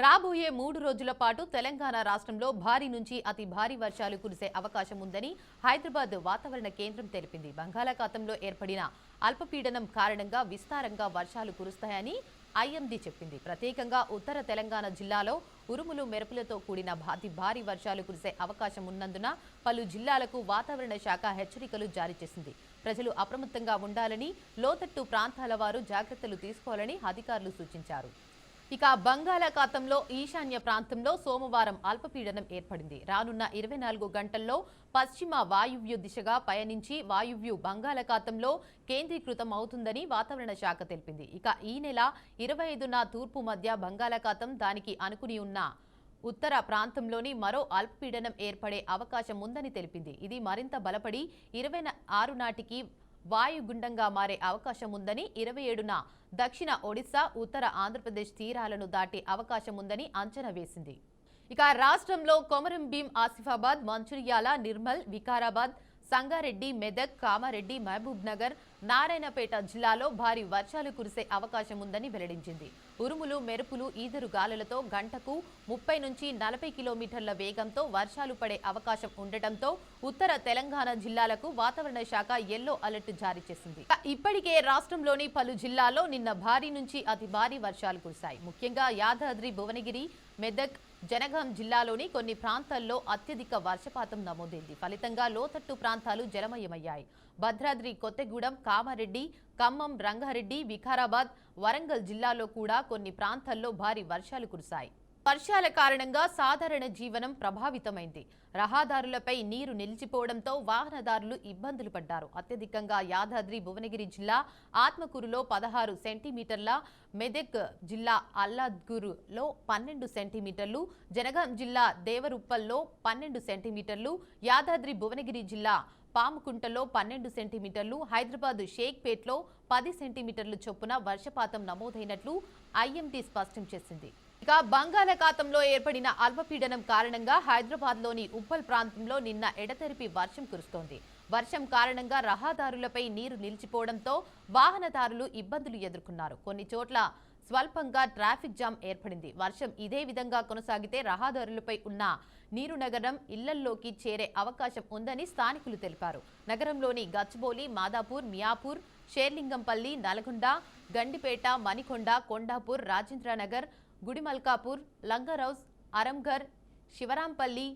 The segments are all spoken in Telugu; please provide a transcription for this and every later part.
రాబోయే 3 రోజుల పాటు తెలంగాణ రాష్ట్రంలో భారీ నుంచి అతి భారీ వర్షాలు కురిసే అవకాశం ఉందని హైదరాబాద్ వాతావరణ కేంద్రం తెలిపింది. బంగాళాఖాతంలో ఏర్పడిన అల్పపీడనం కారణంగా విస్తారంగా వర్షాలు కురుస్తాయని ఐఎండీ చెప్పింది. ప్రత్యేకంగా ఉత్తర తెలంగాణ జిల్లాలో ఉరుములు మెరుపులతో కూడిన అతి భారీ వర్షాలు కురిసే అవకాశం ఉన్నందున పలు జిల్లాలకు వాతావరణ శాఖ హెచ్చరికలు జారీ చేసింది. ప్రజలు అప్రమత్తంగా ఉండాలని, లోతట్టు ప్రాంతాల వారు జాగ్రత్తలు తీసుకోవాలని అధికారులు సూచించారు. ఇక బంగాళాఖాతంలో ఈశాన్య ప్రాంతంలో సోమవారం అల్పపీడనం ఏర్పడింది. రానున్న 24 గంటల్లో పశ్చిమ వాయువ్య దిశగా పయనించి వాయువ్య బంగాళాఖాతంలో కేంద్రీకృతం అవుతుందని వాతావరణ శాఖ తెలిపింది. ఇక ఈ నెల 25న తూర్పు మధ్య బంగాళాఖాతం దానికి అనుకుని ఉన్న ఉత్తర ప్రాంతంలోని మరో అల్పపీడనం ఏర్పడే అవకాశం ఉందని తెలిపింది. ఇది మరింత బలపడి 26 నాటికి వాయుగుండంగా మారే అవకాశం ఉందని, 27న దక్షిణ ఒడిశా, ఉత్తర ఆంధ్రప్రదేశ్ తీరాలను దాటే అవకాశం ఉందని అంచనా వేసింది. ఇక రాష్ట్రంలో కొమరంభీం, ఆసిఫాబాద్, మంచిర్యాల, నిర్మల్, వికారాబాద్, సంగారెడ్డి, మెదక్, కామారెడ్డి, మహబూబ్ నగర్, నారాయణపేట జిల్లాలో భారీ వర్షాలు కురిసే అవకాశం ఉందని వెల్లడించింది. ఉరుములు, మెరుపులు, ఈదురు గాలులతో గంటకు 30 నుంచి 40 కిలోమీటర్ల వేగంతో వర్షాలు పడే అవకాశం ఉండటంతో ఉత్తర తెలంగాణ జిల్లాలకు వాతావరణ శాఖ ఎల్లో అలర్ట్ జారీ చేసింది. ఇప్పటికే రాష్ట్రంలోని పలు జిల్లాల్లో నిన్న భారీ నుంచి అతి భారీ వర్షాలు కురిశాయి. ముఖ్యంగా యాదాద్రి, భువనగిరి, మెదక్, జనగాం జిల్లాలోని కొన్ని ప్రాంతాల్లో అత్యధిక వర్షపాతం నమోదైంది. ఫలితంగా లోతట్టు ప్రాంతాలు జలమయమయ్యాయి. భద్రాద్రి కొత్తగూడెం, కామారెడ్డి, ఖమ్మం, రంగారెడ్డి, వికారాబాద్, వరంగల్ జిల్లాలో కూడా కొన్ని ప్రాంతాల్లో భారీ వర్షాలు కురిశాయి. వర్షాల కారణంగా సాధారణ జీవనం ప్రభావితమైంది. రహదారులపై నీరు నిలిచిపోవడంతో వాహనదారులు ఇబ్బందులు పడ్డారు. అత్యధికంగా యాదాద్రి, భువనగిరి జిల్లా ఆత్మకూరులో 16 సెంటీమీటర్ల, మెదక్ జిల్లా అల్లాద్గూరులో 12 సెంటీమీటర్లు, జనగాం జిల్లా దేవరుప్పల్లో 12 సెంటీమీటర్లు, యాదాద్రి భువనగిరి జిల్లా పాముకుంటలో 12 సెంటీమీటర్లు, హైదరాబాద్ షేక్పేట్లో 10 సెంటీమీటర్లు చొప్పున వర్షపాతం నమోదైనట్లు ఐఎండీ స్పష్టం చేసింది. ఇక బంగాళాఖాతంలో ఏర్పడిన అల్పపీడనం కారణంగా హైదరాబాద్లోని ఉప్పల్ ప్రాంతంలో నిన్న ఎడతెరిపి వర్షం కురుస్తోంది. వర్షం కారణంగా రహదారులపై నీరు నిలిచిపోవడంతో వాహనదారులు ఇబ్బందులు ఎదుర్కొన్నారు. కొన్ని చోట్ల స్వల్పంగా ట్రాఫిక్ జామ్ ఏర్పడింది. వర్షం ఇదే విధంగా కొనసాగితే రహదారులపై ఉన్న నీరు నగరం ఇళ్లల్లోకి చేరే అవకాశం ఉందని స్థానికులు తెలిపారు. నగరంలోని Gachibowli, Madhapur, Miyapur, Serilingampally, Nalgonda, Gandipet, Manikonda, Kondapur, Rajendranagar, Gudimalkapur, Langar Houz, Aramghar, Shivarampally,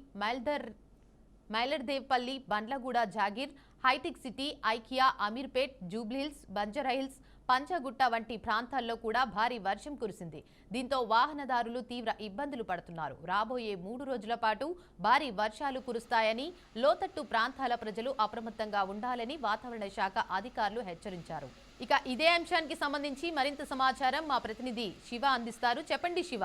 Mailardevpally, Bandlaguda, Jagir, Hitech City, IKEA, Ameerpet, Jubilee Hills, Banjara Hills, Panjagutta వంటి ప్రాంతాల్లో కూడా భారీ వర్షం కురిసింది. దీంతో వాహనదారులు తీవ్ర ఇబ్బందులు పడుతున్నారు. రాబోయే 3 రోజుల పాటు భారీ వర్షాలు కురుస్తాయని, లోతట్టు ప్రాంతాల ప్రజలు అప్రమత్తంగా ఉండాలని వాతావరణ శాఖ అధికారులు హెచ్చరించారు. ఇక ఇదే అంశానికి సంబంధించి మరింత సమాచారం మా ప్రతినిధి శివ అందిస్తారు. చెప్పండి శివ.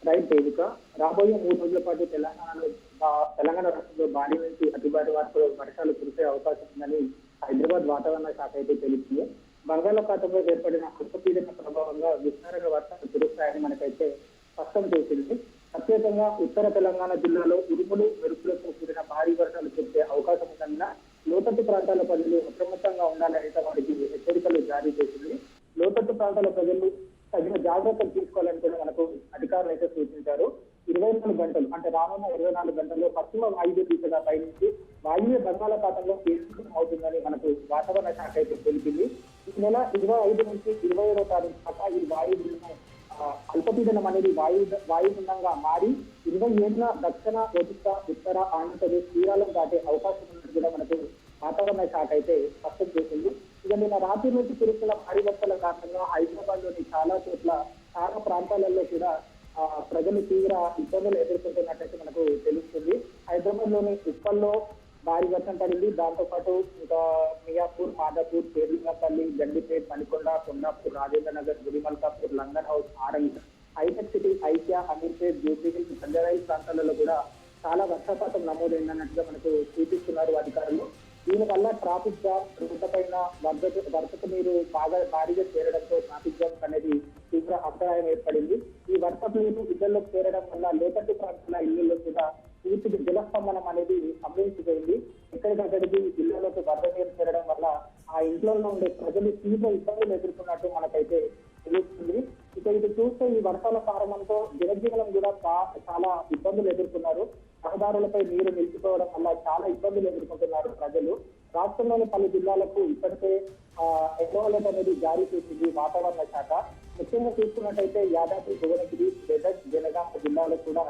రైట్ దేవిక, రాబోయే 3 రోజుల పాటు తెలంగాణ రాష్ట్రంలో భారీ నుంచి అతి భారీ వర్షాలు కురిసే అవకాశం ఉందని హైదరాబాద్ వాతావరణ శాఖ అయితే తెలిపింది. బంగాళాఖాతంలో ఏర్పడిన అల్పపీడన ప్రభావంగా విస్తారంగా వర్షాలు కురుస్తాయని మనకైతే స్పష్టం చేసింది. ప్రత్యేకంగా ఉత్తర తెలంగాణ జిల్లాలో ఉరుములు, మెరుపులతో కూడిన భారీ వర్షాలు కురిసే అవకాశం ఉందన్న లోతట్టు ప్రాంతాల ప్రజలు అప్రమత్తంగా ఉండాలని వారికి హెచ్చరికలు జారీ చేసింది. లోతట్టు ప్రాంతాల ప్రజలు తగిన జాగ్రత్తలు తీసుకోవాలని కూడా మనకు అధికారులు అయితే సూచించారు. 24 గంటలు అంటే రానున్న 24 గంటల్లో పశ్చిమ వాయువ్య దిశగా పయనించి వాయువ్య బంగాళాఖాతంలో కేంద్రీకృతం అవుతుందని మనకు వాతావరణ శాఖ అయితే తెలిపింది. ఈ నెల 25 నుంచి 27వ తారీఖు దాకా ఈ వాయుగుండం అల్పపీడనం అనేది వాయుగుండంగా మారి 27న దక్షిణ ఒడిశా, ఉత్తర ఆంధ్రప్రదేశ్ తీరాలను దాటే అవకాశం ఉన్నట్టు కూడా మనకు వాతావరణ శాఖ అయితే స్పష్టం చేసింది. ఇక నిన్న రాత్రి నుంచి కురుస్తున్న భారీ వర్షాల కారణంగా హైదరాబాద్ లోని చాలా చోట్ల, చాలా ప్రాంతాలలో కూడా ప్రజలు తీవ్ర ఇబ్బందులు ఎదుర్కొంటున్నట్టయితే మనకు తెలుస్తుంది. హైదరాబాద్ లోని ఉప్పల్లో భారీ వర్షం పడింది. దాంతో పాటు ఇంకా Miyapur, Madhapur, Serilingampally, Gandipet, Manikonda, Kondapur, Rajendranagar, Gudimalkapur, Langar Houz, Arang, Hitech City, IKEA, Ameerpet, Jubilee Hills, Banjara Hills ప్రాంతాలలో కూడా చాలా వర్షపాతం నమోదైందన్నట్టుగా మనకు సూచిస్తున్నారు అధికారులు. దీనివల్ల ట్రాఫిక్ జామ్, రోడ్ల పైన వరదకు నీరు భారీగా చేరడంతో ట్రాఫిక్ జామ్ అనేది తీవ్ర అంతరాయం ఏర్పడింది. ఈ వర్షపు నీరు ఇళ్లలోకి చేరడం వల్ల లోతట్టు ప్రాంతాల ఇళ్లలో కూడా పూర్తిగా జలస్తంభనం అనేది సంభవించిపోయింది. ఎక్కడికక్కడికి ఇళ్లలోకి వరద నీరు చేరడం వల్ల ఆ ఇంట్లో ఉండే ప్రజలు తీవ్ర ఇబ్బందులు ఎదుర్కొన్నట్టు మనకైతే తెలుస్తుంది. ఇక ఇది చూస్తే ఈ వర్షాల కారణంతో జనజీవనం కూడా చాలా ఇబ్బందులు ఎదుర్కొన్నారు. రహదారులపై నీరు నిలిచిపోవడం వల్ల చాలా ఇబ్బందులు ఎదుర్కొంటున్నారు ప్రజలు. రాష్ట్రంలోని పలు జిల్లాలకు ఇప్పటికే ఎల్లో అలర్ట్ అనేది జారీ చేసింది వాతావరణ శాఖ. ముఖ్యంగా చూసుకున్నట్టయితే యాదాద్రి, భువనగిరి, మెదక్, జనగామ జిల్లాలో కూడా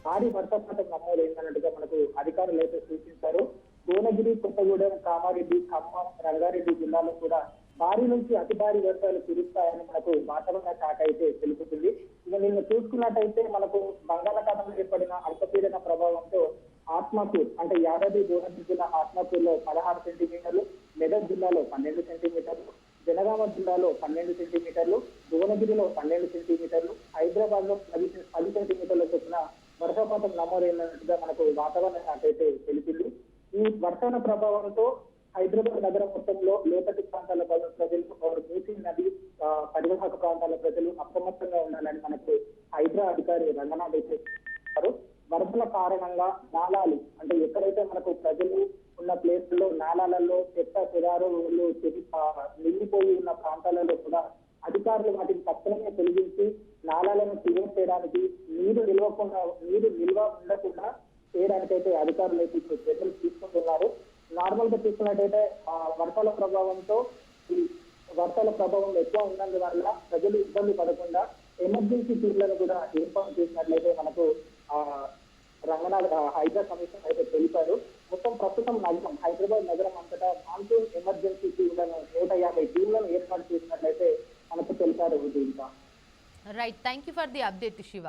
భారీ వర్షపాతం నమోదైందన్నట్టుగా మనకు అధికారులు అయితే సూచించారు. భువనగిరి, కొత్తగూడెం, కామారెడ్డి, ఖమ్మం, రంగారెడ్డి జిల్లాలో కూడా భారీ నుంచి అతి భారీ వర్షాలు కురుస్తాయని మనకు వాతావరణ శాఖ అయితే తెలుపుతుంది. ఇక నిన్న చూసుకున్నట్టయితే మనకు బంగాళాఖాతంలో ఏర్పడిన అల్పపీడన ప్రభావంతో ఆత్మకూర్ అంటే యాదాద్రి, భువనగిరి జిల్లా ఆత్మకూరులో 16 సెంటీమీటర్లు, మెదక్ జిల్లాలో 12 సెంటీమీటర్లు, జనగామ జిల్లాలో 12 సెంటీమీటర్లు, భువనగిరిలో 12 సెంటీమీటర్లు, హైదరాబాద్ లో 10 సెంటీమీటర్ల చొప్పున వర్షపాతం నమోదైనట్టుగా మనకు వాతావరణ శాఖ అయితే తెలిపింది. ఈ వర్షాల ప్రభావంతో హైదరాబాద్ నగరం మొత్తంలో లోతట్టు ప్రాంతాల ప్రజలు, మూసీ నది పరివాహక ప్రాంతాల ప్రజలు అప్రమత్తంగా ఉండాలని మనకు హైడ్రా అధికారి రంగనాథ్ అయితే చెప్పారు. వరదల కారణంగా నాలాలు అంటే ఎక్కడైతే మనకు ప్రజలు ఉన్న ప్లేసుల్లో నాలాలలో చెత్త చెదారులు నిండిపోయి ఉన్న ప్రాంతాలలో కూడా అధికారులు వాటిని తక్షణమే తొలగించి నాలాలను క్లియర్ చేయడానికి, నీరు నిల్వ ఉండకుండా చేయడానికైతే అధికారులు అయితే ఇప్పుడు చర్యలు తీసుకుంటున్నారు. నార్మల్ గా చూసుకున్నట్టయితే వర్షాల ప్రభావంతో ఈ వర్షాల ప్రభావం ఎక్కువ ఉన్నందువల్ల ప్రజలు ఇబ్బంది పడకుండా ఎమర్జెన్సీ టీంలను కూడా ఏర్పాటు చేసినట్లయితే మనకు రంగనాథ్ హైడ్రా కమిషన్ అయితే తెలిపారు. మొత్తం ప్రస్తుతం నగరం హైదరాబాద్ నగరం అంతటా మాన్సూన్ ఎమర్జెన్సీ టీంలను 150 టీంలను ఏర్పాటు చేసినట్లయితే మనకు తెలిపారు. Right, thank you for the update Shiva.